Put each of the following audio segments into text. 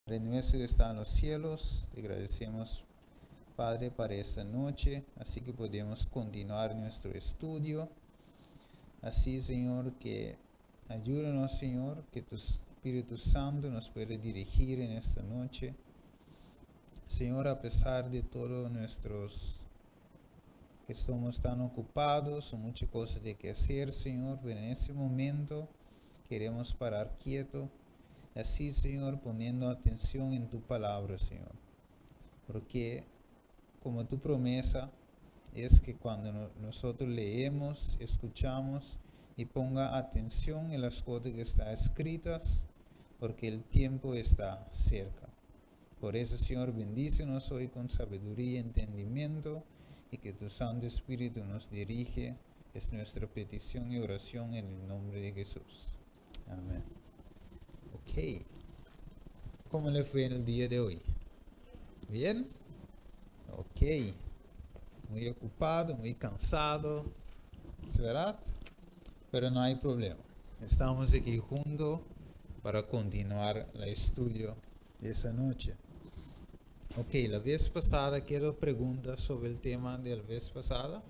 Padre nuestro que está en los cielos, te agradecemos, Padre, para esta noche, así que podemos continuar nuestro estudio. Así, Señor, que ayúdanos, Señor, que tu Espíritu Santo nos pueda dirigir en esta noche. Señor, a pesar de todos nuestros que somos tan ocupados, o muchas cosas de que hacer, Señor, pero en este momento queremos parar quieto. Así, Señor, poniendo atención en tu palabra, Señor. Porque como tu promesa es que cuando nosotros leemos, escuchamos y ponga atención en las cosas que están escritas, porque el tiempo está cerca. Por eso, Señor, bendícenos hoy con sabiduría y entendimiento, y que tu Santo Espíritu nos dirige. Es nuestra petición y oración en el nombre de Jesús. Amén. Ok. ¿Cómo le fue en el día de hoy? ¿Bien? Ok. Muy ocupado, muy cansado, ¿verdad? Pero no hay problema. Estamos aquí juntos para continuar el estudio de esa noche. Ok, la vez pasada quiero preguntas sobre el tema de la vez pasada.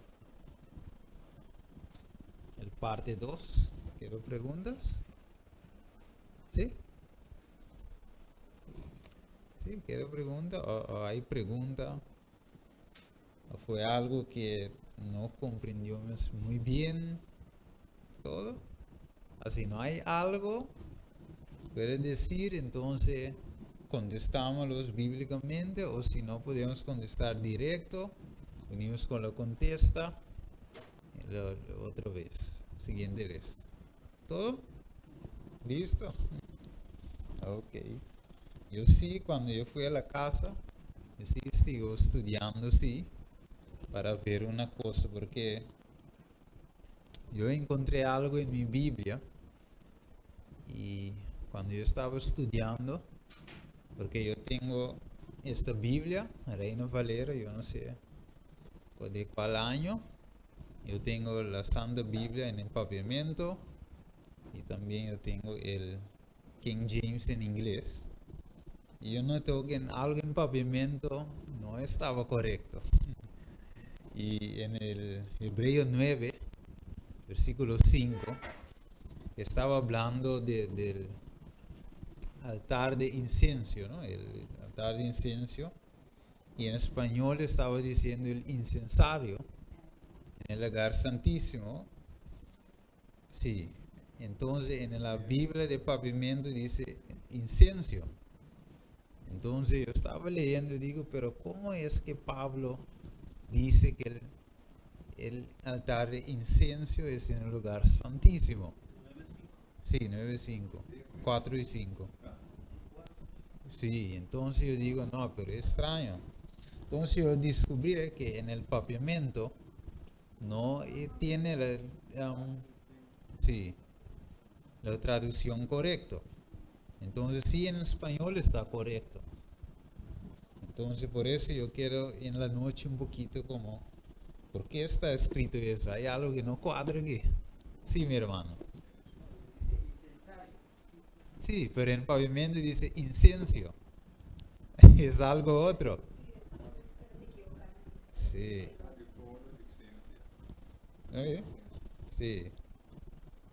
El parte 2. ¿Quiero preguntas? ¿Sí? ¿Sí? ¿Quiero preguntas? ¿O hay pregunta? ¿O fue algo que no comprendimos muy bien todo? Así no hay algo, puede decir, entonces contestámoslos bíblicamente, o si no podemos contestar directo, venimos con la contesta la otra vez, siguiente vez. ¿Todo? ¿Listo? Ok. Yo sí, cuando yo fui a la casa, yo sí sigo estudiando, sí, para ver una cosa, porque yo encontré algo en mi Biblia, y cuando yo estaba estudiando, porque yo tengo esta Biblia, Reina Valera, yo no sé de cuál año, yo tengo la Santa Biblia en empapamiento, y también yo tengo el King James en inglés. Y yo noté que en algo en empapamiento no estaba correcto. Y en el Hebreo 9, versículo 5, estaba hablando del altar de incienso, ¿no? El altar de incienso. Y en español estaba diciendo el incensario en el lugar santísimo. Sí, entonces en la Biblia de pavimento dice incienso. Entonces yo estaba leyendo y digo, pero ¿cómo es que Pablo dice que el altar de incienso es en el lugar santísimo? Sí, 9:5, 4 y 5. Sí, entonces yo digo, no, pero es extraño. Entonces yo descubrí que en el pavimento no tiene sí, la traducción correcta. Entonces sí, en español está correcto. Entonces por eso yo quiero en la noche un poquito como, ¿por qué está escrito eso? Hay algo que no cuadra aquí. Sí, mi hermano. Sí, pero en pavimento dice incienso. Es algo otro. Sí. ¿Oye? Sí.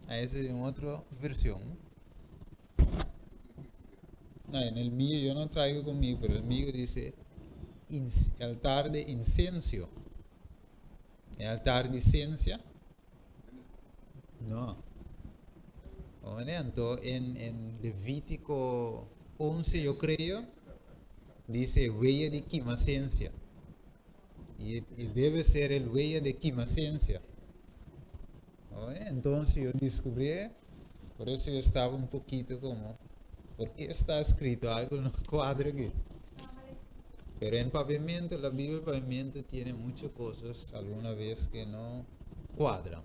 A esa es en otra versión. No, en el mío yo no traigo conmigo, pero el mío dice altar de incienso. ¿El altar de ciencia? No. Entonces, en Levítico 11, yo creo, dice huella de quimascencia. Y debe ser el huella de quimascencia. Entonces yo descubrí, por eso yo estaba un poquito como, ¿por qué está escrito algo no cuadra aquí? Pero en pavimento, la Biblia del pavimento tiene muchas cosas alguna vez que no cuadran.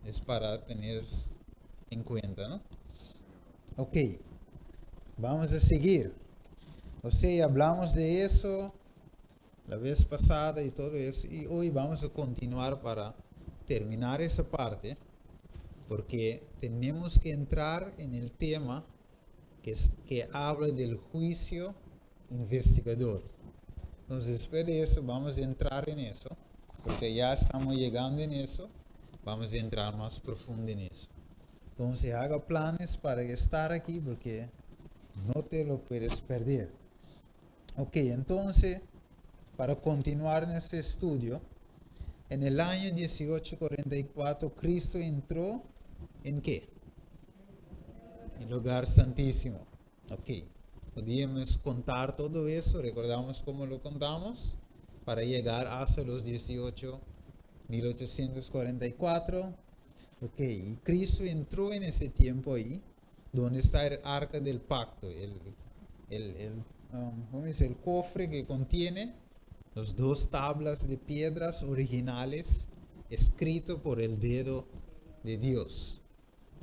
Es para tener en cuenta, ¿no? Ok, vamos a seguir. O sea, hablamos de eso la vez pasada y todo eso, y hoy vamos a continuar para terminar esa parte, porque tenemos que entrar en el tema que habla del juicio investigador. Entonces, después de eso, vamos a entrar en eso, porque ya estamos llegando en eso, vamos a entrar más profundo en eso. Entonces, haga planes para estar aquí, porque no te lo puedes perder. Ok, entonces, para continuar en este estudio, en el año 1844, Cristo entró ¿en qué? En el lugar santísimo. Ok. Podíamos contar todo eso, recordamos cómo lo contamos, para llegar hasta los 1844. Ok, y Cristo entró en ese tiempo ahí, donde está el arca del pacto, ¿cómo dice? El cofre que contiene las dos tablas de piedras originales, escrito por el dedo de Dios.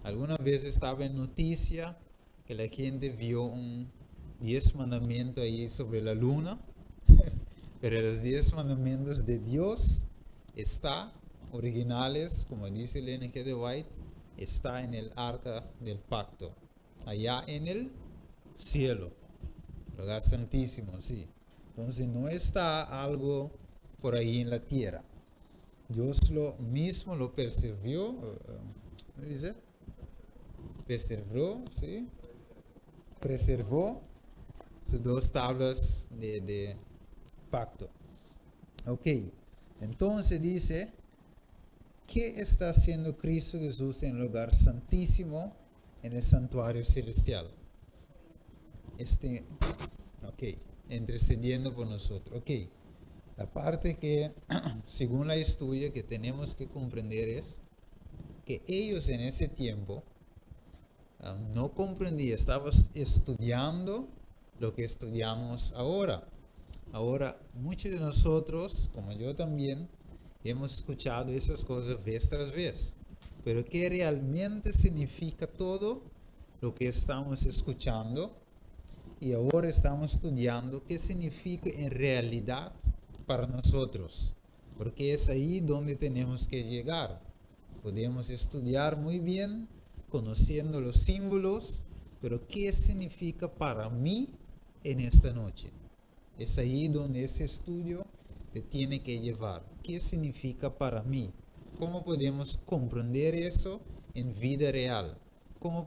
Algunas veces estaba en noticia que la gente vio un 10 mandamientos ahí sobre la luna, pero los 10 mandamientos de Dios está originales, como dice el N.G. de White, está en el arca del pacto, allá en el cielo, lugar santísimo, sí. Entonces no está algo por ahí en la tierra. Dios lo mismo lo preservó, ¿cómo dice? Preservó, ¿sí? Preservó sus dos tablas de pacto. Ok, entonces dice, ¿qué está haciendo Cristo Jesús en el lugar santísimo, en el santuario celestial? Ok, intercediendo por nosotros. Ok, la parte que, según la estudia, que tenemos que comprender es que ellos en ese tiempo no comprendían, estaban estudiando lo que estudiamos ahora. Ahora, muchos de nosotros, como yo también, hemos escuchado esas cosas vez tras vez. Pero ¿qué realmente significa todo lo que estamos escuchando? Y ahora estamos estudiando qué significa en realidad para nosotros. Porque es ahí donde tenemos que llegar. Podemos estudiar muy bien, conociendo los símbolos, pero ¿qué significa para mí en esta noche? Es ahí donde ese estudio te tiene que llevar. ¿Qué significa para mí? ¿Cómo podemos comprender eso en vida real? ¿Cómo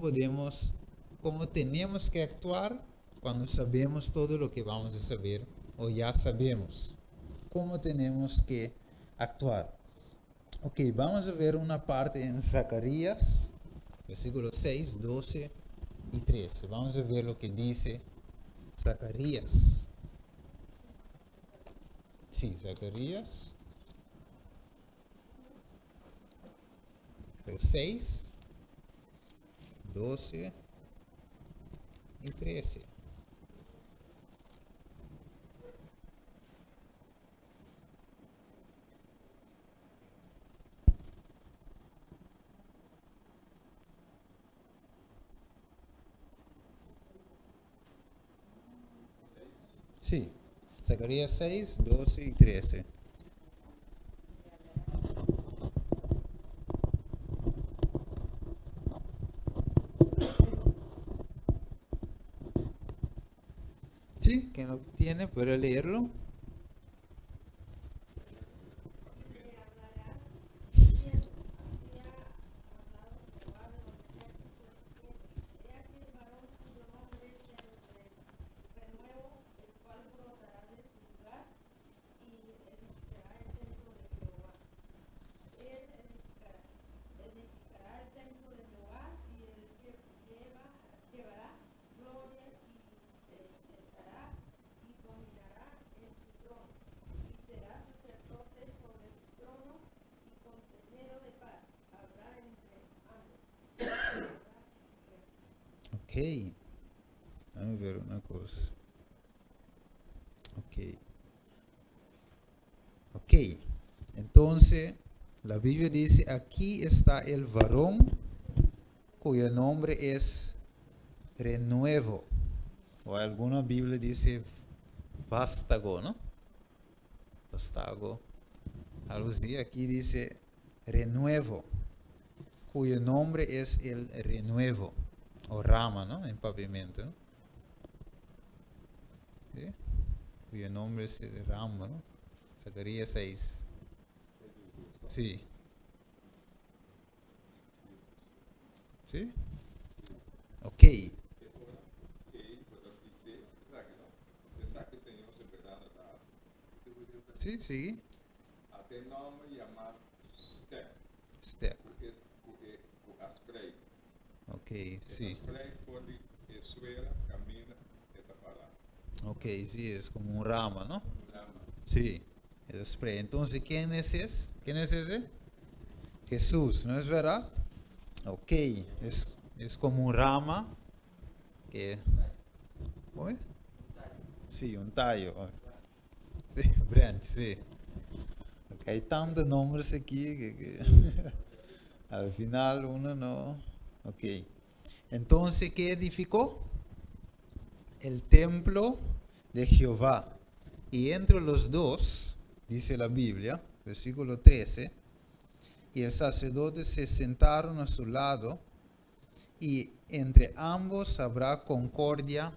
tenemos que actuar cuando sabemos todo lo que vamos a saber o ya sabemos? ¿Cómo tenemos que actuar? Ok, vamos a ver una parte en Zacarías, versículos 6, 12 y 13. Vamos a ver lo que dice Zacarías. Sí, Zacarías 6, 12 y 13. Sí, Zacarías 6, 12 y 13. Sí, quien lo tiene puede leerlo. Ok, vamos a ver una cosa. Ok, entonces la Biblia dice, aquí está el varón cuyo nombre es renuevo. O alguna Biblia dice vástago, ¿no? Vástago. Algo así, aquí dice renuevo, cuyo nombre es el renuevo. o rama, ¿no? En pavimento, ¿no? ¿Sí? Cuyo nombre es rama, ¿no? Zacarías 6. Sí. ¿Sí? Ok. Sí, sí. Até nome chamado STEC, Step. o asprei. Ok, sí. Asprei pode suera, camina, esta palavra. Ok, sí, es como un rama, ¿no? Rama. Sí. El spray. Entonces, ¿quién es ese? ¿Quién es ese? Jesús, ¿no es verdad? Ok, es como un rama que... ¿Cómo es? Sí, un tallo. Sí, branch, sí. Porque hay tantos nombres aquí que al final uno no... Ok. Entonces, ¿qué edificó? El templo de Jehová. Y entre los dos, dice la Biblia, versículo 13, y el sacerdote se sentaron a su lado, y entre ambos habrá concordia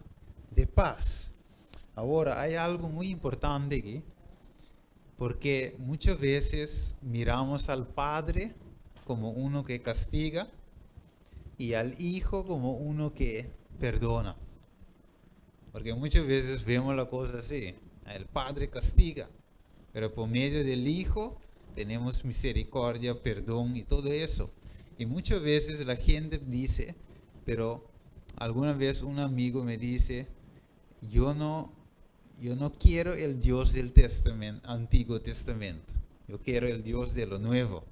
de paz. Ahora, hay algo muy importante aquí, porque muchas veces miramos al Padre como uno que castiga y al Hijo como uno que perdona. Porque muchas veces vemos la cosa así, el Padre castiga, pero por medio del Hijo tenemos misericordia, perdón y todo eso. Y muchas veces la gente dice, pero alguna vez un amigo me dice, yo no, yo no quiero el Dios del Antiguo Testamento, yo quiero el Dios de lo Nuevo.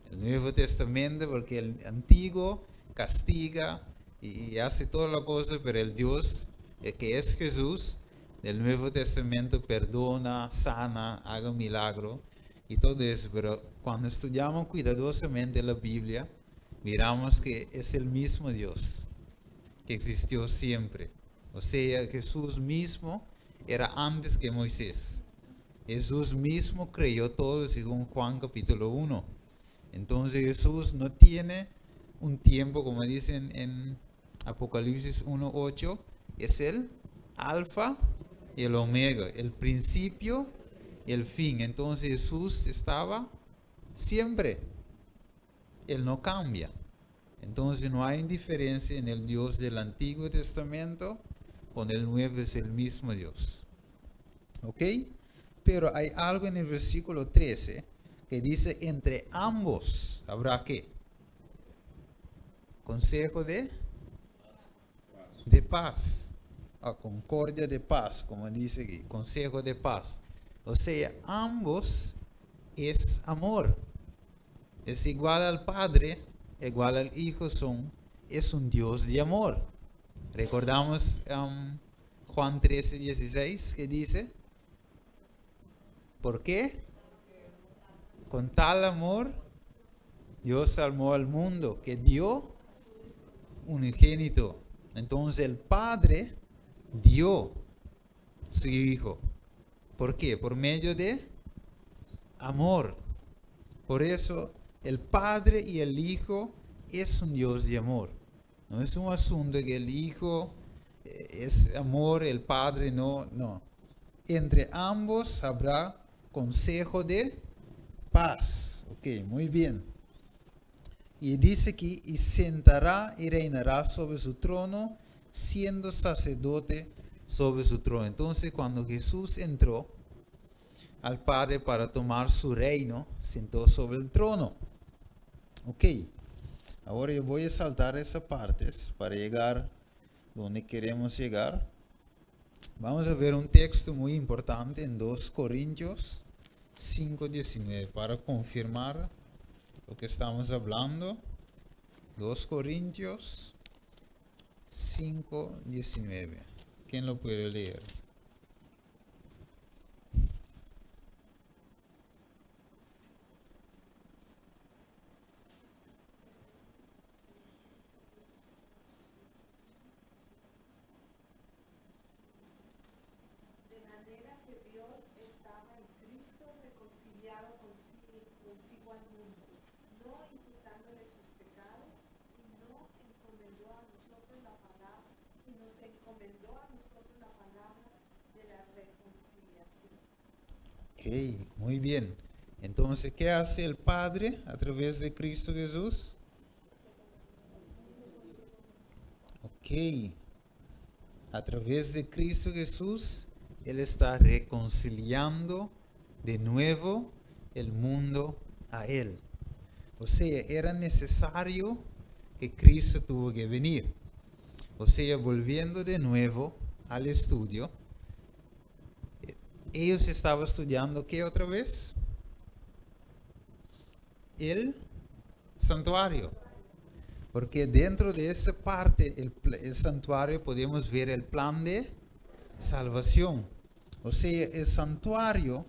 El Nuevo Testamento, porque el Antiguo castiga y hace toda la cosa, pero el Dios que es Jesús, del Nuevo Testamento perdona, sana, haga milagro y todo eso. Pero cuando estudiamos cuidadosamente la Biblia, miramos que es el mismo Dios que existió siempre. O sea, Jesús mismo era antes que Moisés. Jesús mismo creyó todo según Juan capítulo 1. Entonces Jesús no tiene un tiempo, como dicen en Apocalipsis 1:8, es el alfa y el omega, el principio y el fin. Entonces Jesús estaba siempre, Él no cambia. Entonces no hay indiferencia en el Dios del Antiguo Testamento, con el Nuevo es el mismo Dios. ¿Ok? Pero hay algo en el versículo 13 que dice, entre ambos habrá ¿qué? Consejo de paz. Concordia de paz, como dice aquí, consejo de paz. O sea, ambos es amor. Es igual al Padre, igual al Hijo, es un Dios de amor. Recordamos Juan 13:16 que dice, ¿por qué? Con tal amor Dios amó al mundo que dio unigénito. Entonces el Padre dio su Hijo. ¿Por qué? Por medio de amor. Por eso el Padre y el Hijo es un Dios de amor. No es un asunto que el Hijo es amor, el Padre no, no. Entre ambos habrá consejo de paz. Ok, muy bien. Y dice aquí, y sentará y reinará sobre su trono, siendo sacerdote sobre su trono. Entonces, cuando Jesús entró al Padre para tomar su reino, sentó sobre el trono. Ok, ahora yo voy a saltar esas partes para llegar donde queremos llegar. Vamos a ver un texto muy importante en 2 Corintios 5:19 para confirmar lo que estamos hablando. 2 Corintios 5:19. ¿Quién lo puede leer? De manera que Dios estaba en Cristo reconciliado consigo al mundo, no imputándole sus pecados, y no encomendó a nosotros encomendó a nosotros la palabra de la reconciliación. Ok, muy bien. Entonces, ¿qué hace el Padre a través de Cristo Jesús? Ok, a través de Cristo Jesús, Él está reconciliando de nuevo el mundo a Él. O sea, era necesario que Cristo tuvo que venir. O sea, volviendo de nuevo al estudio, ellos estaban estudiando ¿qué otra vez? El santuario. Porque dentro de esa parte, el santuario, podemos ver el plan de salvación. O sea, el santuario,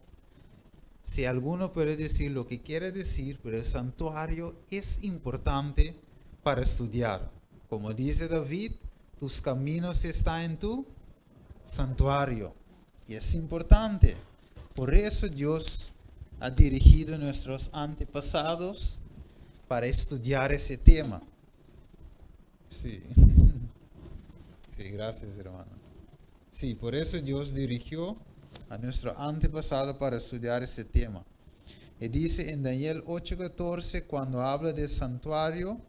si alguno puede decir lo que quiere decir, pero el santuario es importante para estudiar. Como dice David, tus caminos están en tu santuario. Y es importante. Por eso Dios ha dirigido a nuestros antepasados para estudiar ese tema. Sí. Sí, gracias, hermano. Sí, por eso Dios dirigió a nuestro antepasado para estudiar ese tema. Y dice en Daniel 8:14, cuando habla del santuario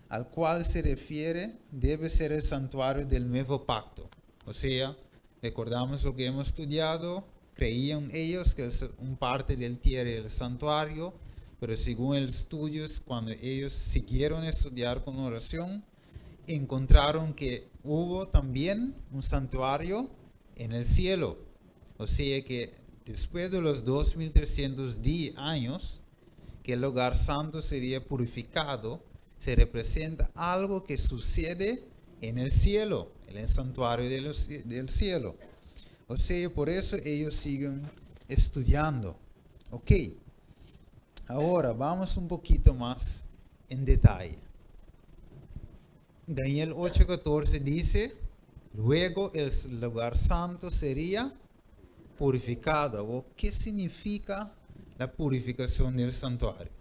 al cual se refiere, debe ser el santuario del nuevo pacto. O sea, recordamos lo que hemos estudiado, creían ellos que un parte del tierra era el santuario, pero según el estudio, cuando ellos siguieron a estudiar con oración, encontraron que hubo también un santuario en el cielo. O sea que después de los 2310 años que el lugar santo sería purificado, se representa algo que sucede en el cielo, en el santuario del cielo. O sea, por eso ellos siguen estudiando. Ok, ahora vamos un poquito más en detalle. Daniel 8:14 dice, luego el lugar santo sería purificado. ¿Qué significa la purificación del santuario?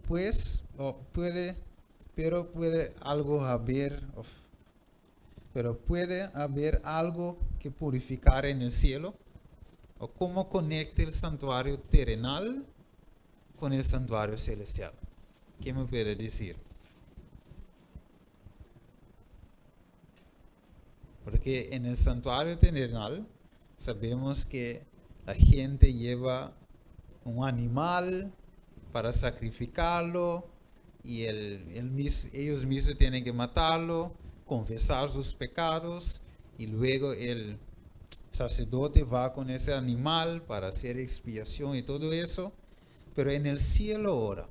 Pues puede haber algo que purificar en el cielo. ¿O cómo conecta el santuario terrenal con el santuario celestial? ¿Qué me puede decir? Porque en el santuario terrenal sabemos que la gente lleva un animal para sacrificarlo y ellos mismos tienen que matarlo, confesar sus pecados y luego el sacerdote va con ese animal para hacer expiación y todo eso. Pero en el cielo ahora,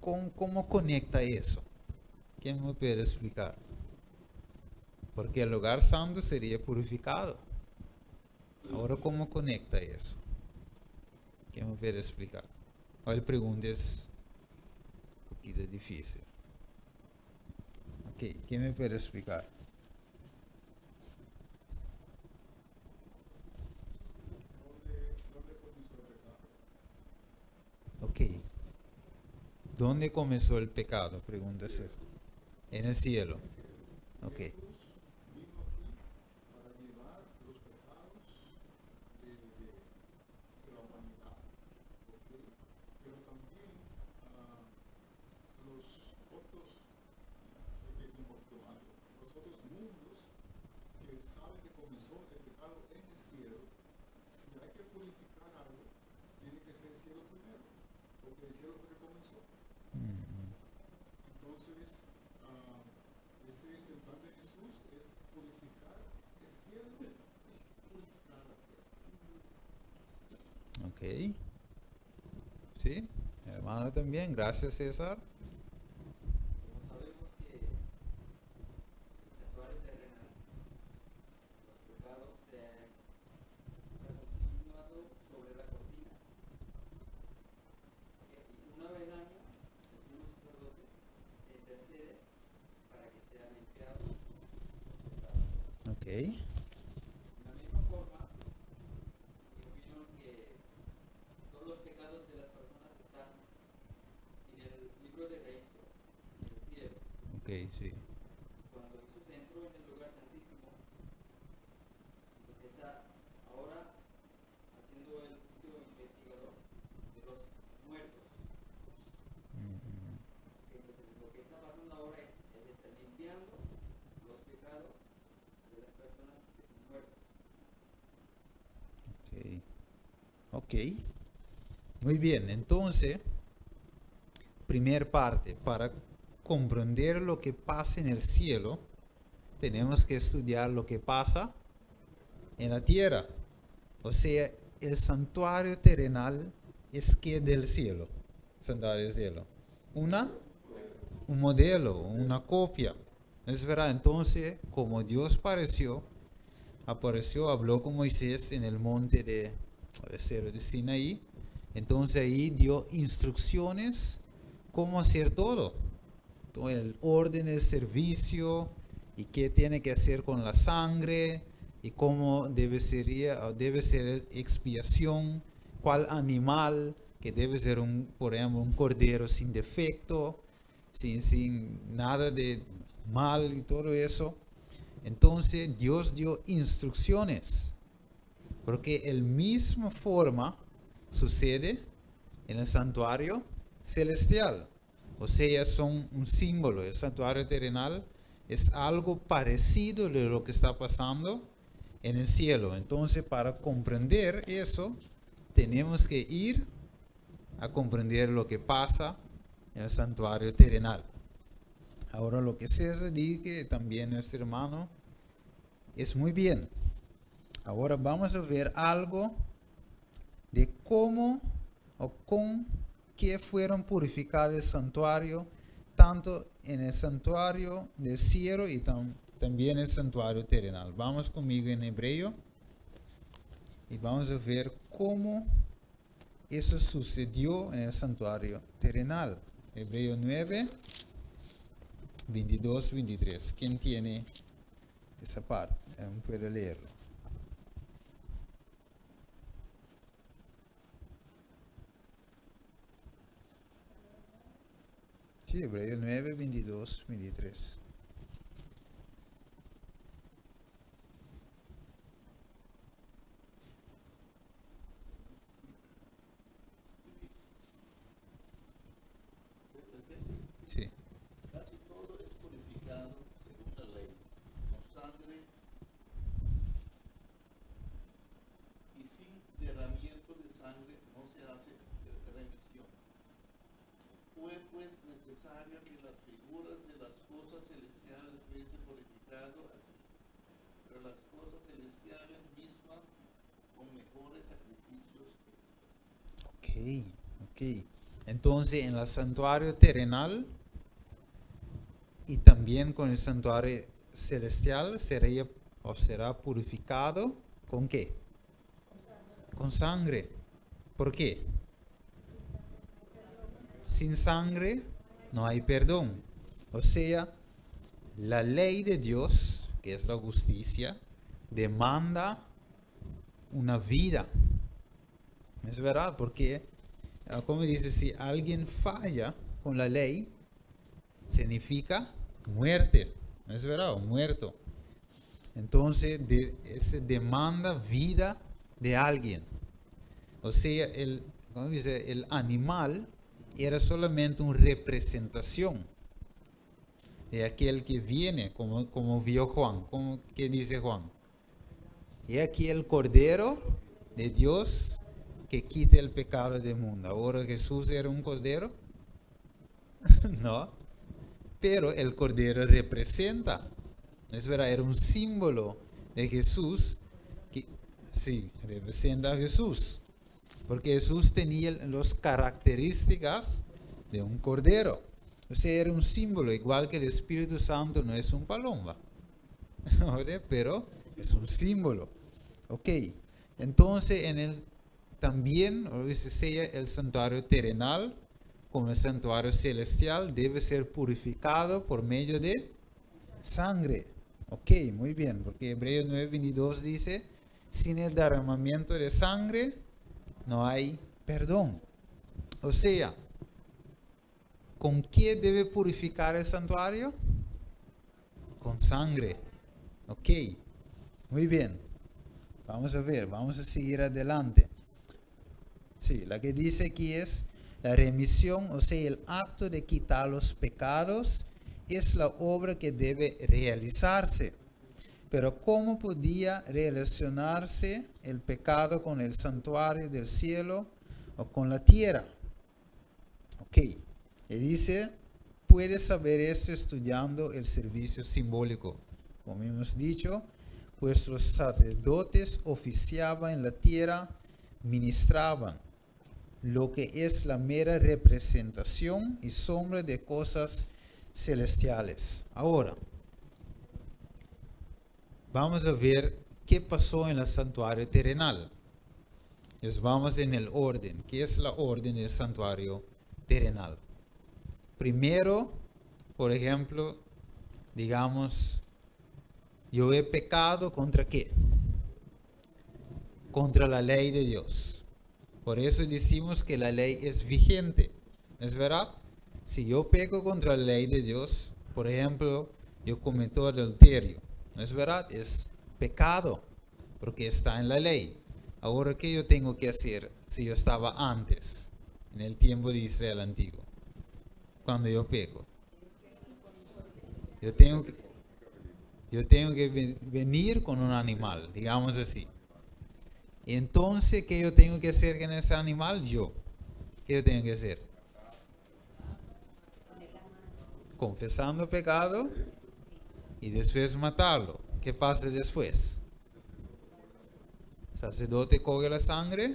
¿cómo conecta eso? ¿Quién me puede explicar? Porque el lugar santo sería purificado. Ahora, ¿cómo conecta eso? ¿Quién me puede explicar? O la pregunta es un poquito difícil. Ok, ¿quién me puede explicar? Ok. ¿Dónde comenzó el pecado? Pregunta es eso. En el cielo. Ok. Ok. Sí, hermano también. Gracias, César. Como sabemos que el santuario terrenal, los pecados se han continuado sobre la cortina. Y una vez al año, el sumo sacerdote se intercede para que sea limpiado los pecados. Ok. De la misma forma, yo opino que todos los pecados de las personas están en el libro de registro del cielo. Ok, sí. Cuando Jesús entró en el lugar santísimo, expiando los pecados de las personas que son muertas. Ok. Muy bien, entonces, primer parte, para comprender lo que pasa en el cielo, tenemos que estudiar lo que pasa en la tierra. O sea, el santuario terrenal es que del cielo, santuario del cielo. Un modelo, una copia. Es verdad, entonces, como Dios apareció, habló con Moisés en el monte de Sinaí. Entonces ahí dio instrucciones cómo hacer todo el orden del servicio y qué tiene que hacer con la sangre y cómo debe ser expiación, cuál animal que debe ser por ejemplo, un cordero sin defecto, sin nada de mal y todo eso. Entonces Dios dio instrucciones, porque el mismo forma sucede en el santuario celestial. O sea, son un símbolo. El santuario terrenal es algo parecido de lo que está pasando en el cielo. Entonces, para comprender eso, tenemos que ir a comprender lo que pasa en el santuario terrenal. Ahora, lo que César dice, también nuestro hermano, es muy bien. Ahora vamos a ver algo de cómo o con qué fueron purificados el santuario, tanto en el santuario del cielo y también el santuario terrenal. Vamos conmigo en Hebreo y vamos a ver cómo eso sucedió en el santuario terrenal. Hebreo 9, 22, 23. ¿Quién tiene esa parte? Puede leerlo. Sí, Hebreo 9, 22, 23. Sí. Casi todo es purificado según la ley, con sangre y sin derramamiento de sangre no se hace remisión. Fue pues necesario que las figuras de las cosas celestiales fuesen purificado así, pero las cosas celestiales mismas con mejores sacrificios que estas. Ok. Entonces, en el santuario terrenal y también con el santuario celestial será purificado ¿con qué? Con sangre. ¿Por qué? Sin sangre no hay perdón. O sea, la ley de Dios, que es la justicia, demanda una vida. Es verdad, porque, como dice, si alguien falla con la ley, significa muerte. Es verdad, muerto. Entonces, se demanda vida de alguien. O sea, el animal era solamente una representación de aquel que viene, como vio Juan. ¿Qué dice Juan? Y aquí el Cordero de Dios que quita el pecado del mundo. Ahora Jesús era un Cordero. No. Pero el Cordero representa. Es verdad, era un símbolo de Jesús. Sí, representa a Jesús. Porque Jesús tenía las características de un Cordero. O sea, era un símbolo, igual que el Espíritu Santo no es un paloma. Pero es un símbolo. Ok, entonces también, sea el santuario terrenal como el santuario celestial, debe ser purificado por medio de sangre. Ok, muy bien, porque Hebreos 9:22 dice, sin el derramamiento de sangre no hay perdón. O sea, ¿con qué debe purificar el santuario? Con sangre. Ok, muy bien. Vamos a ver, vamos a seguir adelante. Sí, la que dice aquí es la remisión, o sea, el acto de quitar los pecados es la obra que debe realizarse. Pero ¿cómo podía relacionarse el pecado con el santuario del cielo o con la tierra? Ok, y dice, puedes saber esto estudiando el servicio simbólico. Como hemos dicho, pues los sacerdotes oficiaban en la tierra, ministraban, lo que es la mera representación y sombra de cosas celestiales. Ahora, vamos a ver qué pasó en el santuario terrenal. Entonces vamos en el orden. ¿Qué es la orden del santuario terrenal? Primero, por ejemplo, digamos, yo he pecado ¿contra qué? Contra la ley de Dios. Por eso decimos que la ley es vigente. ¿Es verdad? Si yo peco contra la ley de Dios, por ejemplo, yo cometo adulterio. ¿No es verdad? Es pecado, porque está en la ley. Ahora, ¿qué yo tengo que hacer si yo estaba antes, en el tiempo de Israel antiguo? Cuando yo peco. Yo tengo que venir con un animal, digamos así. Y entonces, ¿qué yo tengo que hacer con ese animal? ¿Qué yo tengo que hacer? Confesando pecado y después matarlo. ¿Qué pasa después? El sacerdote coge la sangre.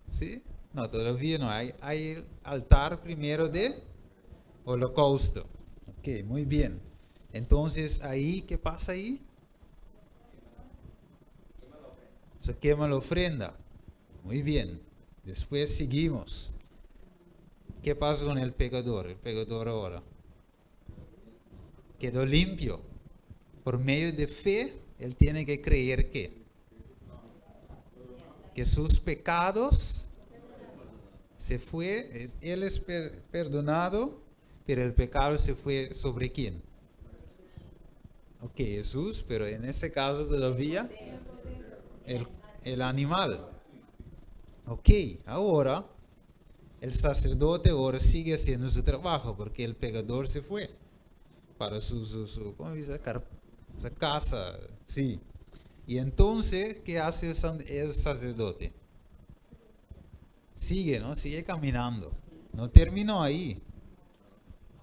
¿Sí? No, todavía no. Hay el altar primero de holocausto. Ok, muy bien. Entonces, ahí, ¿qué pasa ahí? Se quema la ofrenda. Muy bien. Después seguimos. ¿Qué pasa con el pecador? El pecador ahora quedó limpio. Por medio de fe, él tiene que creer que sus pecados se fue, él es perdonado, pero el pecado se fue sobre quién? Ok, Jesús, pero en este caso todavía el animal. Ok, ahora el sacerdote ahora sigue haciendo su trabajo porque el pecador se fue para su ¿cómo dice? Esa casa, sí. Y entonces, ¿qué hace el sacerdote? Sigue, ¿no? Sigue caminando. No terminó ahí.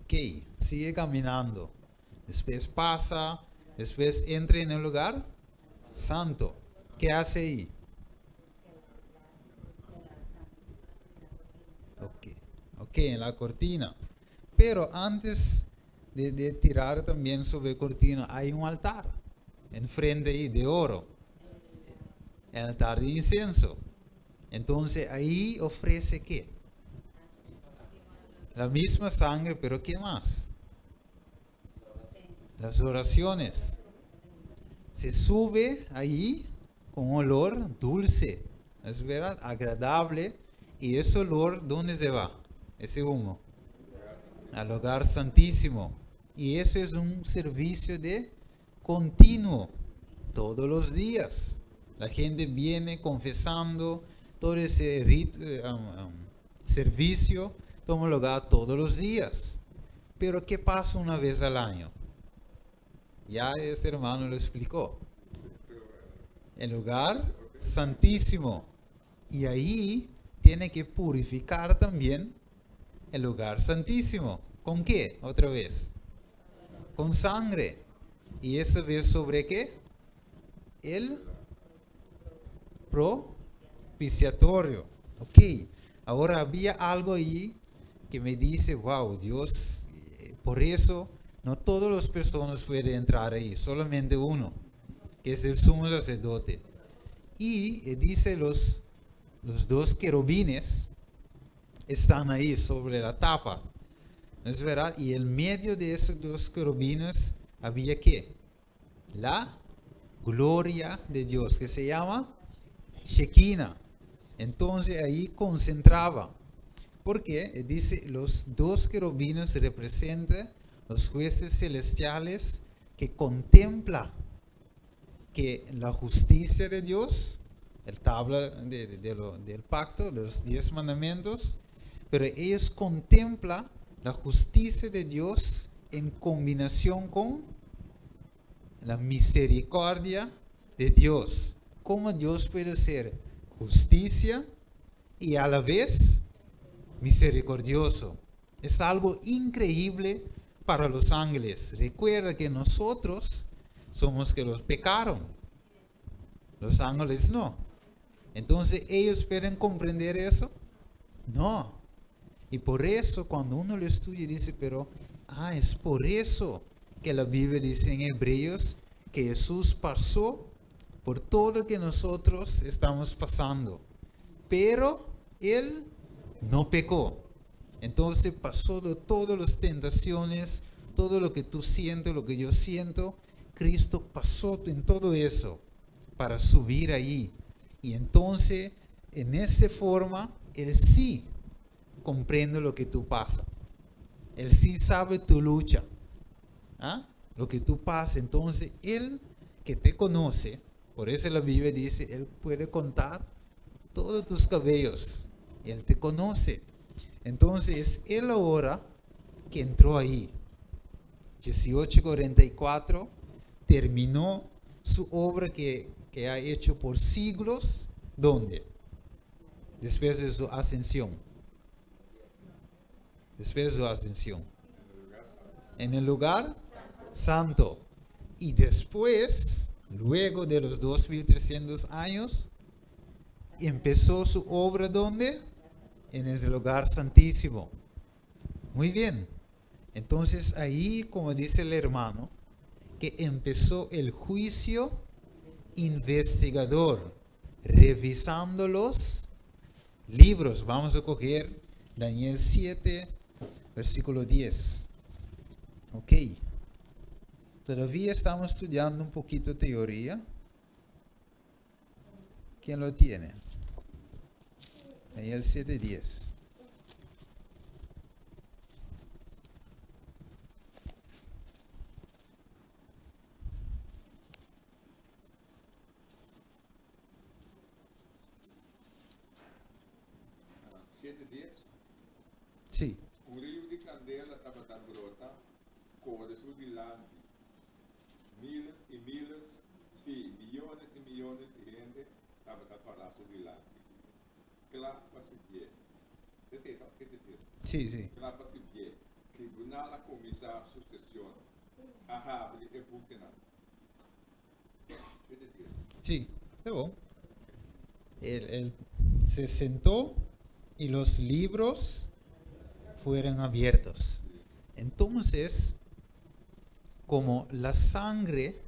Ok, sigue caminando. Después pasa, después entra en el lugar santo. ¿Qué hace ahí? Ok, en la cortina. Pero antes de tirar también sobre cortina, hay un altar enfrente ahí de oro. El altar de incienso. Entonces ahí ofrece ¿qué? La misma sangre, pero ¿qué más? Las oraciones. Se sube ahí con olor dulce, es verdad, agradable. Y ese olor, ¿dónde se va? Ese humo. Al lugar santísimo. Y eso es un servicio de continuo, todos los días. La gente viene confesando, todo ese servicio toma lugar todos los días. Pero ¿qué pasa una vez al año? Ya este hermano lo explicó. El lugar santísimo. Y ahí tiene que purificar también el lugar santísimo. ¿Con qué? Otra vez. Con sangre. ¿Y esa vez sobre qué? El propiciatorio. Ok. Ahora había algo ahí que me dice, wow, Dios, por eso no todas las personas pueden entrar ahí, solamente uno, que es el sumo sacerdote. Y dice los dos querubines están ahí sobre la tapa. ¿Es verdad? Y en medio de esos dos querubines había ¿qué? La gloria de Dios, que se llama Shekinah. Entonces ahí concentraba. Porque dice, los dos querubines representan los jueces celestiales que contemplan que la justicia de Dios, el tabla del pacto, los 10 mandamientos, pero ellos contemplan la justicia de Dios en combinación con la misericordia de Dios. ¿Cómo Dios puede ser justicia y a la vez misericordioso? Es algo increíble para los ángeles. Recuerda que nosotros somos que los pecaron. Los ángeles no. Entonces, ¿ellos pueden comprender eso? No. Y por eso, cuando uno lo estudia, dice, pero, es por eso que la Biblia dice en Hebreos que Jesús pasó por todo lo que nosotros estamos pasando. Pero Él no pecó. Entonces pasó de todas las tentaciones, todo lo que tú sientes, lo que yo siento. Cristo pasó en todo eso para subir ahí. Y entonces, en esa forma, Él sí comprende lo que tú pasas. Él sí sabe tu lucha. Lo que tú pasas. Entonces, Él que te conoce, por eso la Biblia dice, Él puede contar todos tus cabellos. Él te conoce. Entonces, es Él ahora que entró ahí. 1844 terminó su obra que ha hecho por siglos. ¿Dónde? Después de su ascensión. Después de su ascensión. En el lugar santo. Y después, luego de los 2300 años, empezó su obra ¿dónde? En el lugar santísimo. Muy bien. Entonces ahí, como dice el hermano, que empezó el juicio investigador, revisando los libros. Vamos a coger Daniel 7, versículo 10. Ok. Todavía estamos estudiando un poquito teoría. ¿Quién lo tiene? Daniel 7, 10. Sí. Un rio de candela estava dando brota, cores rubilantes, miles y miles, sí, millones y millones de gente estava tatuada rubilante. Claro, para subir. ¿Es eso que te dice? Sí, sí. Claro, para subir. Tribunal a comenzar sucesión. Ajá, porque es Buchanan. ¿Qué te dice? Sí, está bueno. Él se sentó y los libros fueron abiertos. Entonces, como la sangre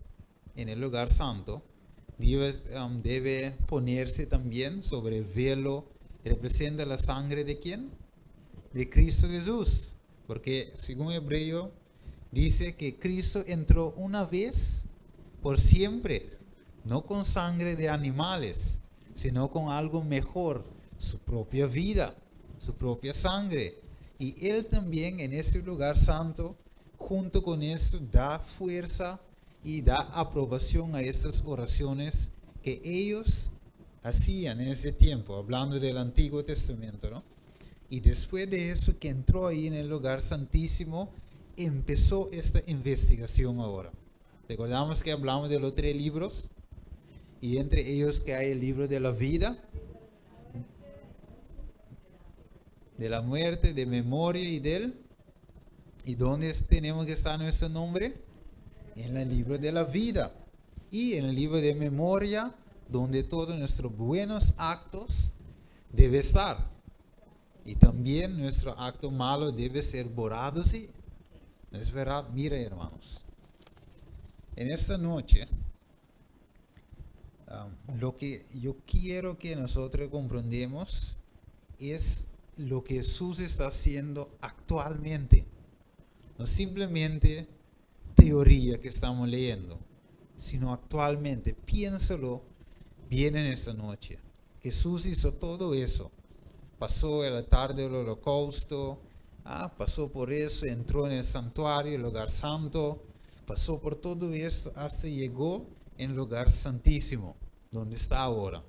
en el lugar santo debe ponerse también sobre el velo, representa la sangre de ¿quién? De Cristo Jesús. Porque según Hebreo dice que Cristo entró una vez por siempre, no con sangre de animales, sino con algo mejor, su propia vida, su propia sangre. Y Él también en ese lugar santo, junto con eso, da fuerza y da aprobación a estas oraciones que ellos hacían en ese tiempo, hablando del Antiguo Testamento, ¿no? Y después de eso, que entró ahí en el lugar santísimo, empezó esta investigación ahora. Recordamos que hablamos de los 3 libros, y entre ellos que hay el libro de la vida, de la muerte, de memoria y del... ¿Y dónde tenemos que estar nuestro nombre? En el libro de la vida. Y en el libro de memoria, donde todos nuestros buenos actos deben estar. Y también nuestro acto malo debe ser borrado, ¿sí? Es verdad. Mira, hermanos. En esta noche, lo que yo quiero que nosotros comprendamos es lo que Jesús está haciendo actualmente. No simplemente teoría que estamos leyendo, sino actualmente. Piénsalo bien en esta noche. Jesús hizo todo eso. Pasó el altar del holocausto, pasó por eso, entró en el santuario, el lugar santo, pasó por todo esto hasta llegó en el lugar santísimo, donde está ahora.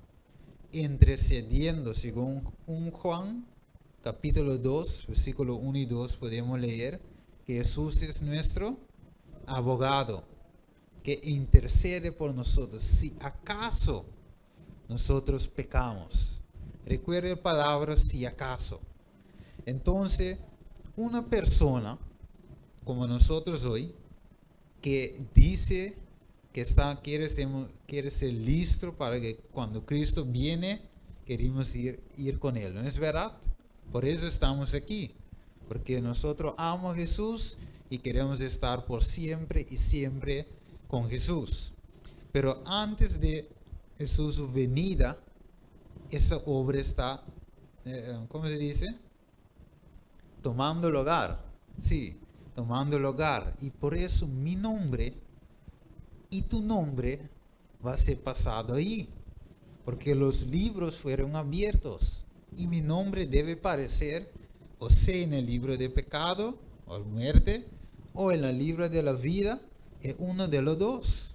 Intercediendo, según 1 Juan capítulo 2, versículo 1 y 2, podemos leer que Jesús es nuestro abogado, que intercede por nosotros si acaso nosotros pecamos. Recuerde la palabra si acaso. Entonces, una persona como nosotros hoy, que dice que quiere ser listo para que cuando Cristo viene, queremos ir con Él. ¿No es verdad? Por eso estamos aquí. Porque nosotros amamos a Jesús y queremos estar por siempre y siempre con Jesús. Pero antes de Jesús su venida, esa obra está, ¿cómo se dice? Tomando lugar. Sí, tomando lugar. Y por eso mi nombre y tu nombre va a ser pasado ahí. Porque los libros fueron abiertos. Y mi nombre debe aparecer o sea en el libro de pecado o muerte o en el libro de la vida. Es uno de los dos.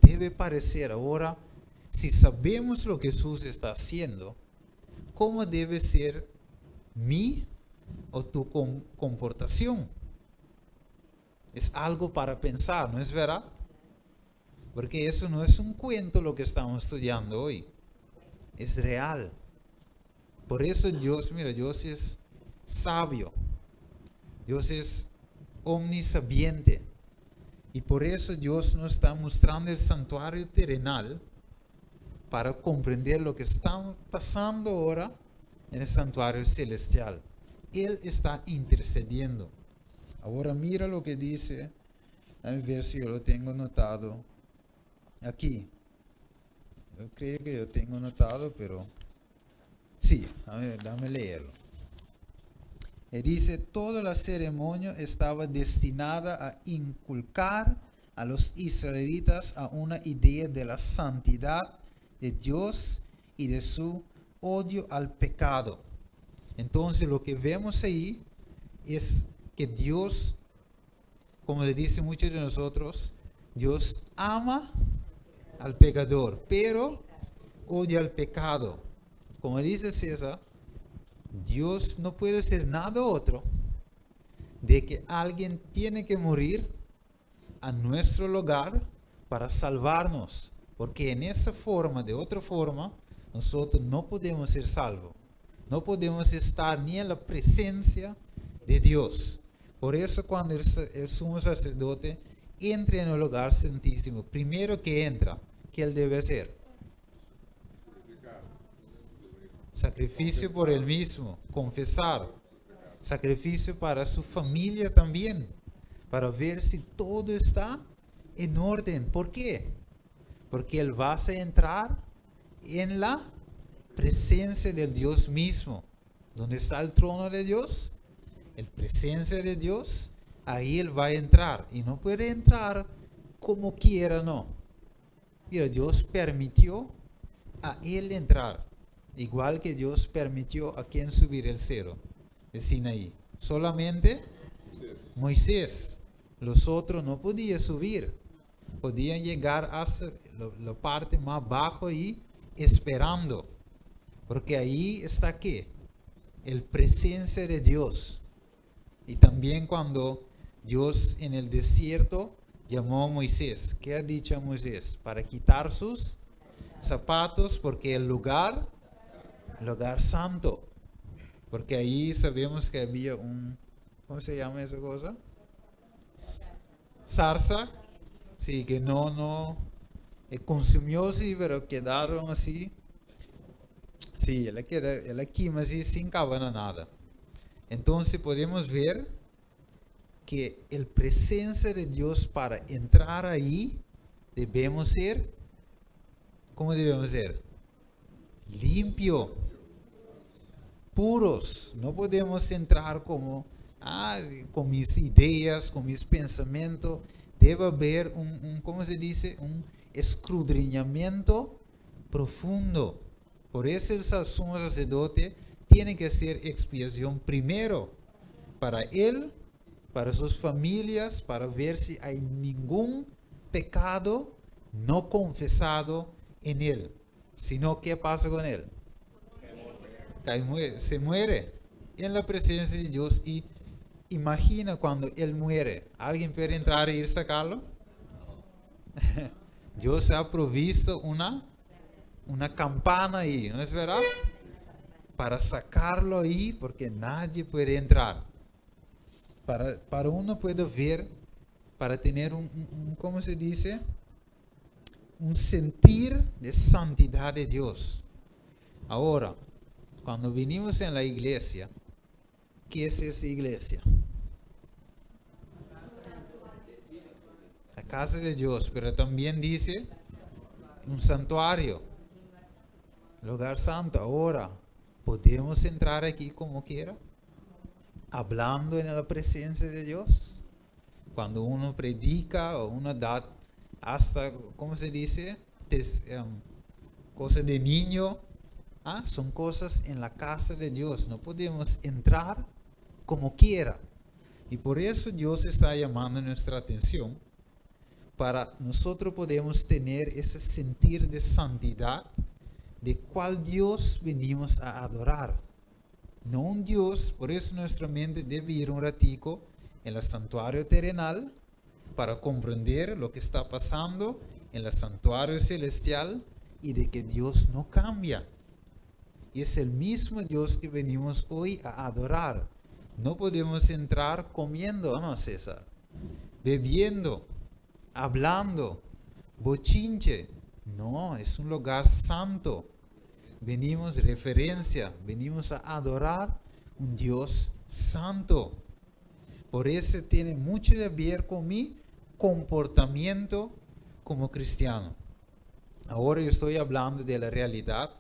Debe aparecer. Ahora, si sabemos lo que Jesús está haciendo, ¿cómo debe ser mi o tu comportación? Es algo para pensar, ¿no es verdad? Porque eso no es un cuento lo que estamos estudiando hoy. Es real. Por eso Dios es sabio. Dios es omnisabiente. Y por eso Dios nos está mostrando el santuario terrenal para comprender lo que está pasando ahora en el santuario celestial. Él está intercediendo. Ahora mira lo que dice, a ver si yo lo tengo anotado aquí. Yo creo que yo tengo anotado, pero sí, a ver, dame leerlo. Y dice, toda la ceremonia estaba destinada a inculcar a los israelitas a una idea de la santidad de Dios y de su odio al pecado. Entonces lo que vemos ahí es que Dios, como le dicen muchos de nosotros, Dios ama al pecador, pero odia al pecado. Como dice César, Dios no puede ser nada otro de que alguien tiene que morir a nuestro lugar para salvarnos. Porque en esa forma, de otra forma, nosotros no podemos ser salvos. No podemos estar ni en la presencia de Dios. Por eso cuando el sumo sacerdote entra en el lugar santísimo, primero que entra, ¿qué él debe hacer? Sacrificio por él mismo, confesar. Sacrificio para su familia también, para ver si todo está en orden. ¿Por qué? Porque él va a entrar en la presencia del Dios mismo. ¿Dónde está el trono de Dios? En presencia de Dios, ahí él va a entrar. Y no puede entrar como quiera, no. Mira, Dios permitió a él entrar. Igual que Dios permitió a quien subir el cerro de Sinaí. Solamente Moisés. Los otros no podían subir. Podían llegar hasta la parte más baja y esperando. Porque ahí está ¿qué? El presencia de Dios. Y también cuando Dios en el desierto llamó a Moisés. ¿Qué ha dicho a Moisés? Para quitar sus zapatos porque el lugar santo. Porque ahí sabemos que había ¿cómo se llama esa cosa? Zarza. Sí, que no consumió, sí, pero quedaron así. Sí, él quema así sin caber nada. Entonces podemos ver que el presencia de Dios para entrar ahí debemos ser, ¿cómo debemos ser? Limpio, puros. No podemos entrar con mis ideas, con mis pensamientos. Debe haber ¿cómo se dice? Un escudriñamiento profundo. Por eso el sumo sacerdote tiene que hacer expiación primero para él, para sus familias, para ver si hay ningún pecado no confesado en él. Si no, ¿qué pasa con él? Se muere. en la presencia de Dios y imagina cuando Él muere. ¿Alguien puede entrar e ir a sacarlo? Dios ha provisto una campana ahí, ¿no es verdad? Para sacarlo ahí, porque nadie puede entrar. Para uno puede ver, para tener ¿cómo se dice? Un sentir de santidad de Dios. Ahora, cuando venimos en la iglesia, ¿qué es esa iglesia? La casa de Dios, pero también dice un santuario, lugar santo. Ahora, ¿podemos entrar aquí como quiera? Hablando en la presencia de Dios. Cuando uno predica o uno da hasta, ¿cómo se dice? Cosas de niño. Son cosas en la casa de Dios. No podemos entrar como quiera. Y por eso Dios está llamando nuestra atención. Para nosotros podemos tener ese sentir de santidad de cuál Dios venimos a adorar. No un Dios, por eso nuestra mente debe ir un ratico en el santuario terrenal para comprender lo que está pasando en el santuario celestial y de que Dios no cambia. Y es el mismo Dios que venimos hoy a adorar. No podemos entrar comiendo, ¿no, César? Bebiendo, hablando, bochinche. No, es un lugar santo. Venimos venimos a adorar un Dios santo. Por eso tiene mucho que ver con mi comportamiento como cristiano. Ahora yo estoy hablando de la realidad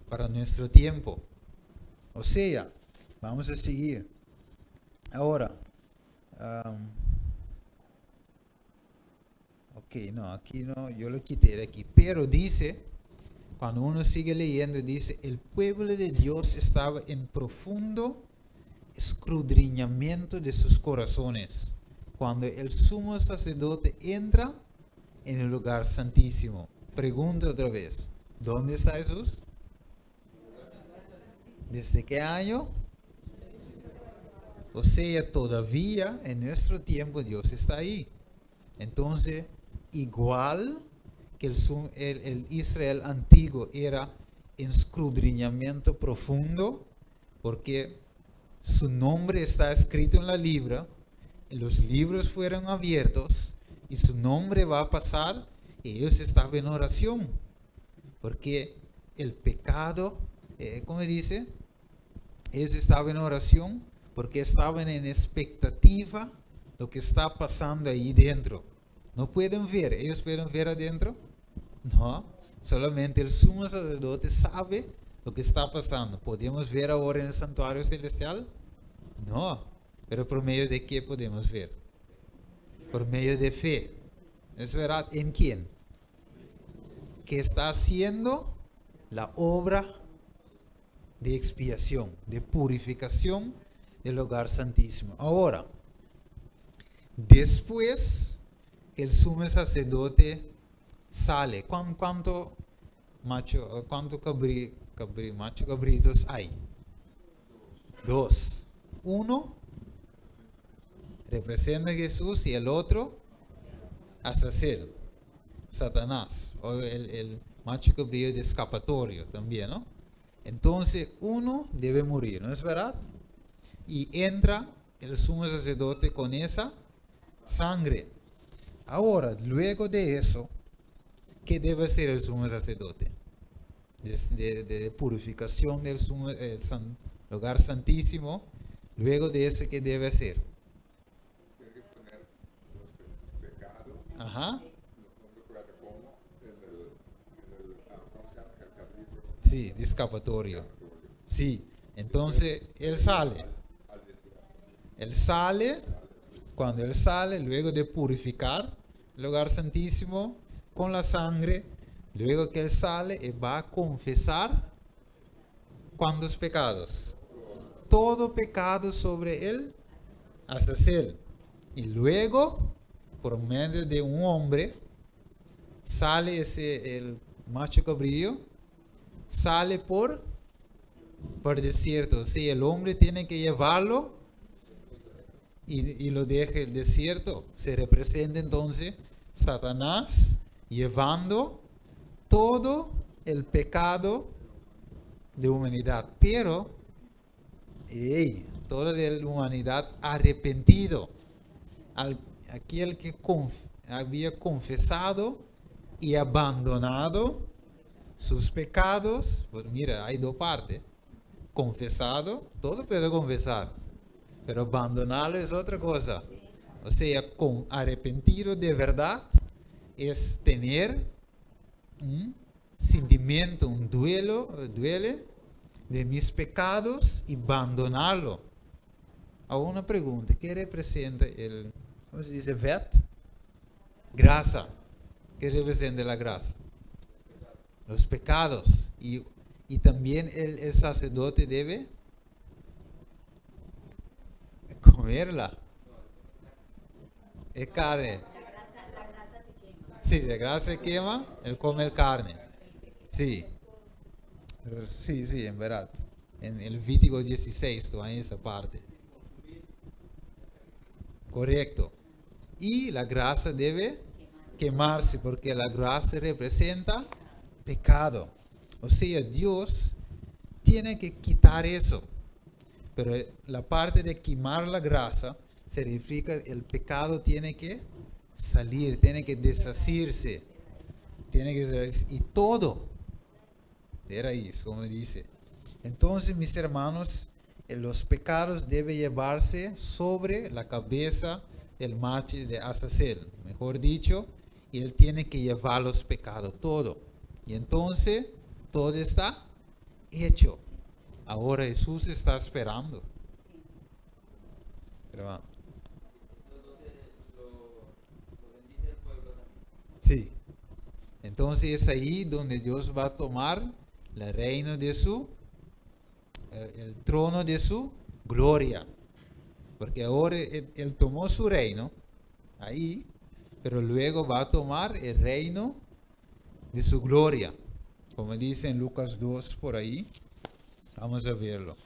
para nuestro tiempo. O sea, vamos a seguir. Ahora, aquí no, yo lo quité de aquí. Pero dice, cuando uno sigue leyendo, dice, el pueblo de Dios estaba en profundo escudriñamiento de sus corazones, cuando el sumo sacerdote entra en el lugar santísimo. Pregunta otra vez, ¿dónde está Jesús? ¿Desde qué año? O sea, todavía en nuestro tiempo Dios está ahí. Entonces, igual que el Israel antiguo era escudriñamiento profundo, porque su nombre está escrito en la libra, los libros fueron abiertos y su nombre va a pasar, y ellos estaban en oración, porque el pecado, ¿cómo dice? Ellos estaban en oración porque estaban en expectativa lo que está pasando ahí dentro. No pueden ver, ellos pueden ver adentro. No, solamente el sumo sacerdote sabe lo que está pasando. ¿Podemos ver ahora en el santuario celestial? No, pero por medio de qué podemos ver? Por medio de fe. ¿Es verdad? ¿En quién? Que está haciendo la obra de expiación, de purificación del lugar santísimo. Ahora, después que el sumo sacerdote sale, ¿cuántos cabritos hay? 2. Uno representa a Jesús y el otro Azazel, Satanás, o el macho cabrío de escapatorio también, ¿no? Entonces uno debe morir, ¿no es verdad? Y entra el sumo sacerdote con esa sangre. Ahora, luego de eso, ¿qué debe hacer el sumo sacerdote? De purificación del lugar santísimo. Luego de eso, ¿qué debe hacer? Tiene que poner los pecados. Ajá. No recuerdo cómo, ¿cómo se llama? El cabrito. Sí, de escapatorio. Sí, entonces él sale. Él sale, cuando él sale, luego de purificar el lugar santísimo con la sangre, luego que él sale, él va a confesar ¿cuántos pecados? Todo pecado sobre él, Azazel. Y luego, por medio de un hombre, sale el macho cabrío, sale por por desierto. Sí, el hombre tiene que llevarlo y lo deja el desierto. Se representa entonces Satanás llevando todo el pecado de humanidad. Pero toda la humanidad arrepentido. Aquel que había confesado y abandonado sus pecados. Pues mira, hay dos partes. Confesado, todo puede confesar, pero abandonarlo es otra cosa. O sea, con arrepentido de verdad es tener un sentimiento, un duele de mis pecados y abandonarlo. Hago una pregunta, ¿qué representa ¿cómo se dice? Vet? Grasa. ¿Qué representa la grasa? Los pecados. Y también el sacerdote debe comerla. Es carne. La grasa se quema. Sí, la grasa se quema, él come el carne. Sí. Sí, en verdad. En el Levítico 16, tú hay esa parte. Correcto. Y la grasa debe quemarse porque la grasa representa pecado. O sea, Dios tiene que quitar eso. Pero la parte de quemar la grasa significa el pecado tiene que salir, tiene que deshacerse. Y todo de raíz, como dice. Entonces, mis hermanos, los pecados deben llevarse sobre la cabeza del macho de Azazel. Mejor dicho, y él tiene que llevar los pecados, todo. Y entonces, todo está hecho. Ahora Jesús está esperando. Hermano. Entonces lo bendice el pueblo también. Sí. Entonces es ahí donde Dios va a tomar el reino de el trono de su gloria. Porque ahora él tomó su reino ahí, pero luego va a tomar el reino de su gloria. Como dice en Lucas 2 por ahí. Vamos a verlo.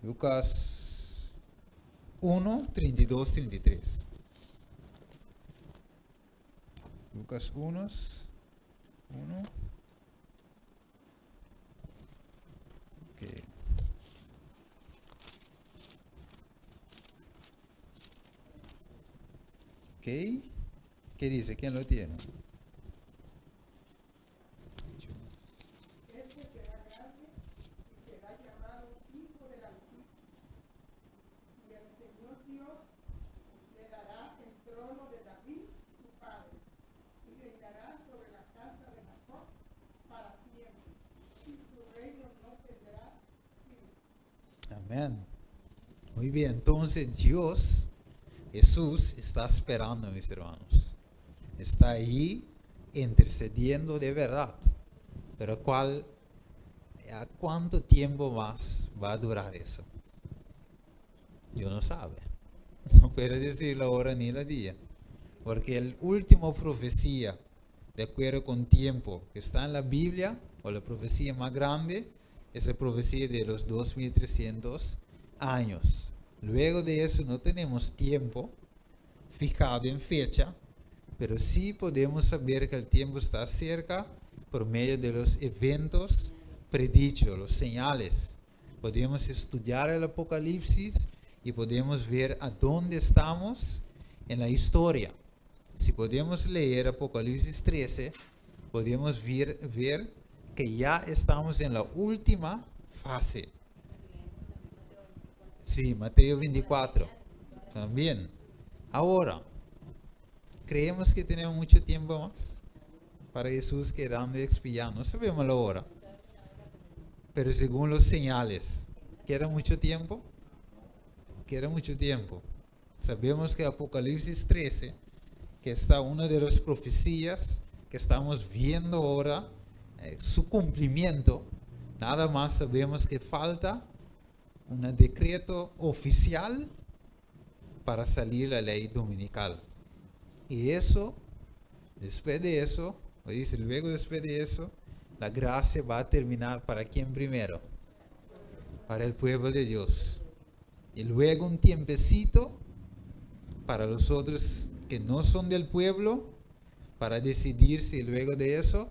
Lucas 1, 32, 33. Lucas 1. Okay. Ok. ¿Qué dice? ¿Quién lo tiene? Amén. Muy bien, entonces Dios, Jesús, está esperando, mis hermanos. Está ahí intercediendo de verdad. Pero ¿a cuánto tiempo más va a durar eso? Dios no sabe. No puede decir la hora ni el día. Porque la última profecía, de acuerdo con tiempo, que está en la Biblia, o la profecía más grande, es la profecía de los 2300 años. Luego de eso no tenemos tiempo fijado en fecha, pero sí podemos saber que el tiempo está cerca por medio de los eventos predichos, los señales. Podemos estudiar el Apocalipsis y podemos ver a dónde estamos en la historia. Si podemos leer Apocalipsis 13, podemos ver que ya estamos en la última fase. Sí, Mateo 24 también. Ahora, creemos que tenemos mucho tiempo más para Jesús quedando expiando. No sabemos la hora, pero según los señales, ¿queda mucho tiempo? Queda mucho tiempo. Sabemos que Apocalipsis 13, que está una de las profecías que estamos viendo ahora, su cumplimiento, nada más sabemos que falta un decreto oficial para salir la ley dominical. Y eso, después de eso, dice, luego después de eso, la gracia va a terminar para quién primero? para el pueblo de Dios. Y luego un tiempecito para los otros que no son del pueblo, para decidir si luego de eso,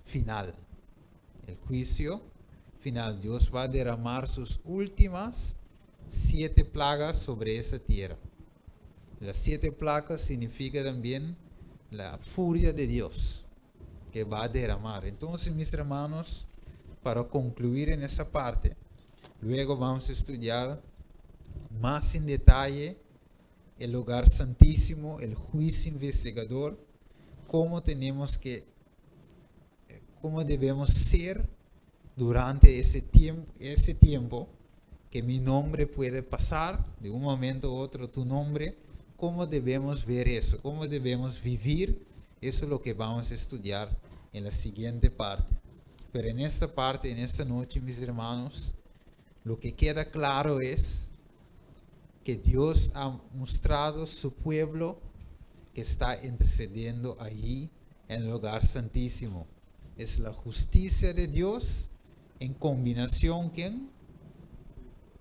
final. El juicio final. Dios va a derramar sus últimas 7 plagas sobre esa tierra. Las 7 plagas significa también la furia de Dios que va a derramar. Entonces, mis hermanos, para concluir en esa parte, luego vamos a estudiar más en detalle el lugar santísimo, el juicio investigador, cómo debemos ser durante ese tiempo que mi nombre puede pasar de un momento a otro, tu nombre, cómo debemos ver eso, cómo debemos vivir. Eso es lo que vamos a estudiar en la siguiente parte. Pero en esta parte, en esta noche, mis hermanos, lo que queda claro es que Dios ha mostrado su pueblo que está intercediendo allí en el lugar santísimo. Es la justicia de Dios en combinación con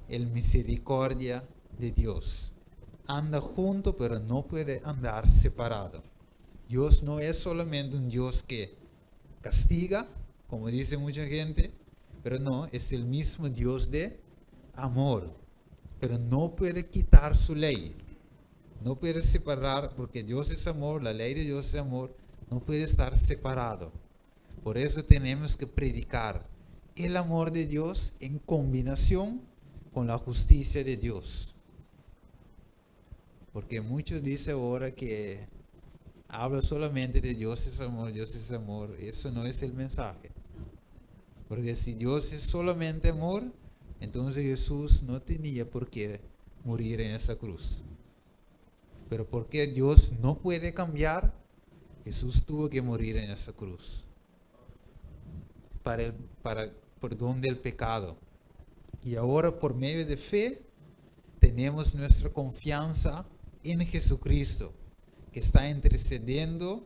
el misericordia de Dios. Anda junto, pero no puede andar separado. Dios no es solamente un Dios que castiga, como dice mucha gente, pero no, es el mismo Dios de amor. Pero no puede quitar su ley. No puede separar, porque Dios es amor, la ley de Dios es amor, no puede estar separado. Por eso tenemos que predicar el amor de Dios en combinación con la justicia de Dios. Porque muchos dicen ahora que habla solamente de Dios es amor, Dios es amor. Eso no es el mensaje. Porque si Dios es solamente amor, entonces Jesús no tenía por qué morir en esa cruz. Pero porque Dios no puede cambiar, Jesús tuvo que morir en esa cruz. Para el perdón del pecado. Y ahora por medio de fe tenemos nuestra confianza en Jesucristo, que está intercediendo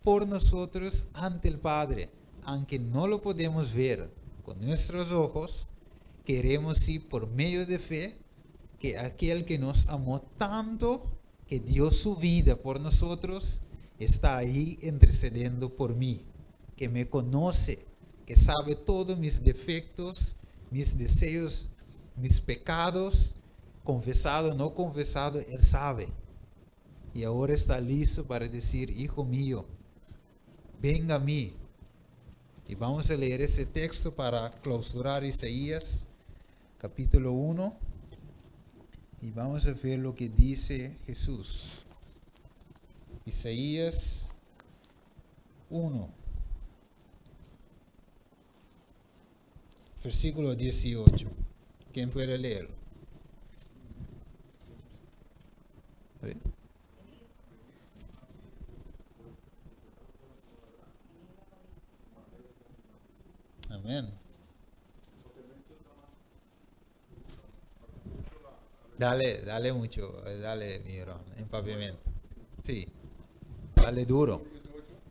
por nosotros ante el Padre. Aunque no lo podemos ver con nuestros ojos, queremos ir por medio de fe que aquel que nos amó tanto, que dio su vida por nosotros, está ahí intercediendo por mí, que me conoce, que sabe todos mis defectos, mis deseos, mis pecados, confesado, no confesado, Él sabe. Y ahora está listo para decir, hijo mío, venga a mí. Y vamos a leer ese texto para clausurar Isaías, capítulo 1. Y vamos a ver lo que dice Jesús. Isaías 1. Versículo 18. ¿Quién puede leerlo? ¿Sí? Amén. Dale mucho, dale mi hermano, en pavimento. Sí, dale duro.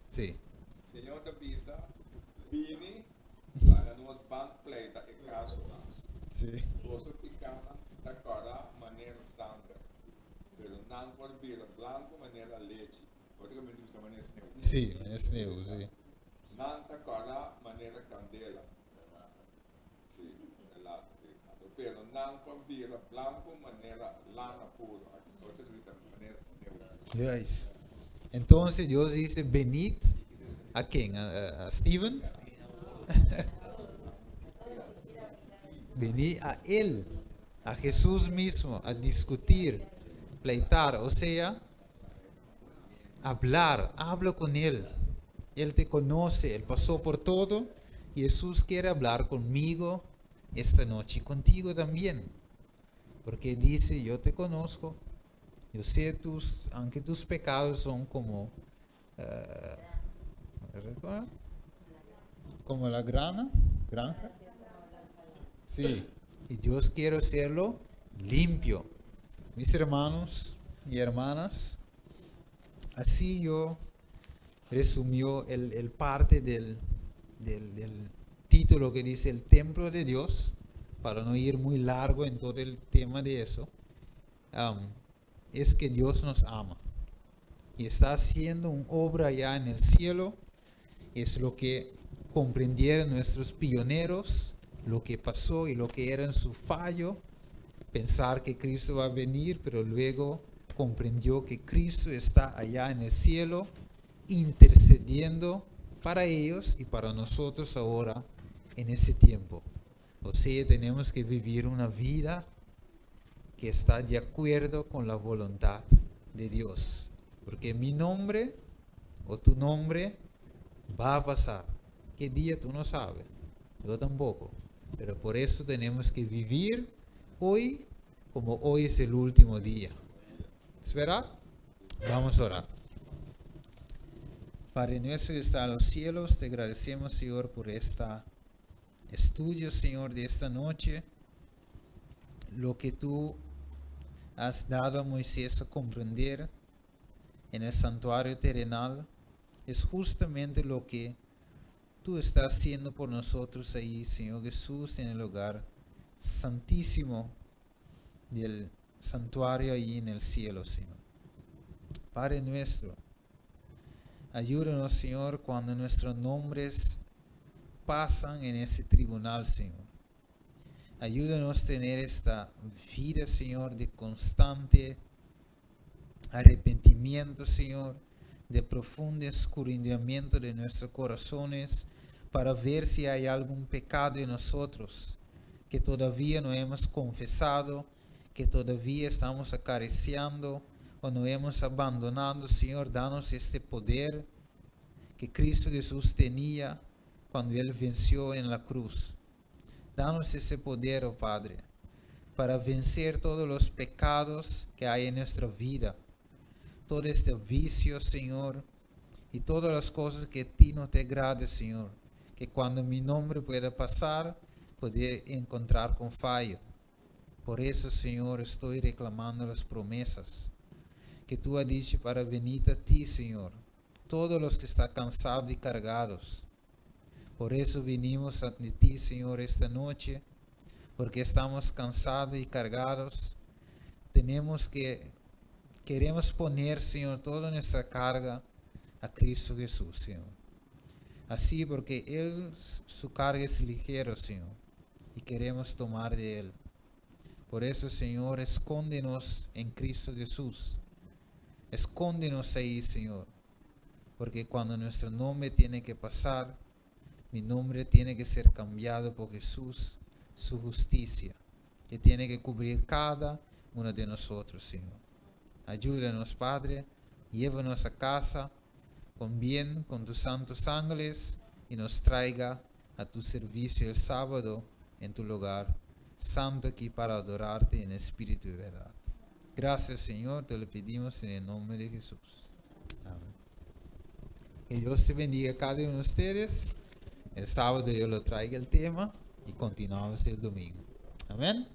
Sí. Senhor da Pisa, Bini, para nós banco pleita e caso. Sí. Você picana da cara maneira sangue, pero não por vira blanco maneira leite. Outra que me diz maneira sneu. Sí, es nuevo, sí. Não da cara maneira candela. Sim, lá, sim. Pero não por vira blanco maneira lana puro. Outra que diz maneira sneu. Yes. Entonces Dios dice, venid, ¿a quién? ¿A Steven? Venid a Él, a Jesús mismo, a discutir, pleitar, o sea, habla con Él. Él te conoce, Él pasó por todo, y Jesús quiere hablar conmigo esta noche y contigo también. Porque dice, yo te conozco, yo sé aunque tus pecados son como la granja. Sí, y Dios quiere hacerlo limpio. Mis hermanos y hermanas, así yo resumió el parte del título que dice el templo de Dios, para no ir muy largo en todo el tema de eso, es que Dios nos ama y está haciendo una obra allá en el cielo. Es lo que comprendieron nuestros pioneros, lo que pasó y lo que era en su fallo, pensar que Cristo va a venir, pero luego comprendió que Cristo está allá en el cielo intercediendo para ellos y para nosotros ahora en ese tiempo. O sea, tenemos que vivir una vida que está de acuerdo con la voluntad de Dios, porque mi nombre o tu nombre va a pasar. ¿Qué día? Tú no sabes, yo tampoco, pero por eso tenemos que vivir hoy como hoy es el último día. ¿Es verdad? Vamos a orar. Padre nuestro que está en los cielos, te agradecemos, Señor, por este estudio, Señor, de esta noche. Lo que tú has dado a Moisés a comprender en el santuario terrenal es justamente lo que tú estás haciendo por nosotros ahí, Señor Jesús, en el lugar santísimo del santuario ahí en el cielo, Señor. Padre nuestro, ayúdanos, Señor, cuando nuestros nombres pasan en ese tribunal, Señor. Ayúdanos a tener esta vida, Señor, de constante arrepentimiento, Señor, de profundo escudriñamiento de nuestros corazones para ver si hay algún pecado en nosotros que todavía no hemos confesado, que todavía estamos acariciando o no hemos abandonado. Señor, danos este poder que Cristo Jesús tenía cuando Él venció en la cruz. Danos ese poder, oh Padre, para vencer todos los pecados que hay en nuestra vida, todo este vicio, Señor, y todas las cosas que a ti no te agrada, Señor, que cuando mi nombre pueda pasar, pueda encontrar con fallo. Por eso, Señor, estoy reclamando las promesas que tú has dicho para venir a ti, Señor, todos los que están cansados y cargados. Por eso vinimos ante ti, Señor, esta noche, porque estamos cansados y cargados. Queremos poner, Señor, toda nuestra carga a Cristo Jesús, Señor. Así, porque Él, su carga es ligera, Señor, y queremos tomar de Él. Por eso, Señor, escóndenos en Cristo Jesús. Escóndenos ahí, Señor, porque cuando nuestro nombre tiene que pasar, mi nombre tiene que ser cambiado por Jesús, su justicia, que tiene que cubrir cada uno de nosotros, Señor. Ayúdanos, Padre, llévanos a casa con bien, con tus santos ángeles, y nos traiga a tu servicio el sábado en tu lugar santo aquí para adorarte en espíritu y verdad. Gracias, Señor, te lo pedimos en el nombre de Jesús. Amén. Que Dios te bendiga a cada uno de ustedes. El sábado yo lo traigo el tema y continuamos el domingo. Amén.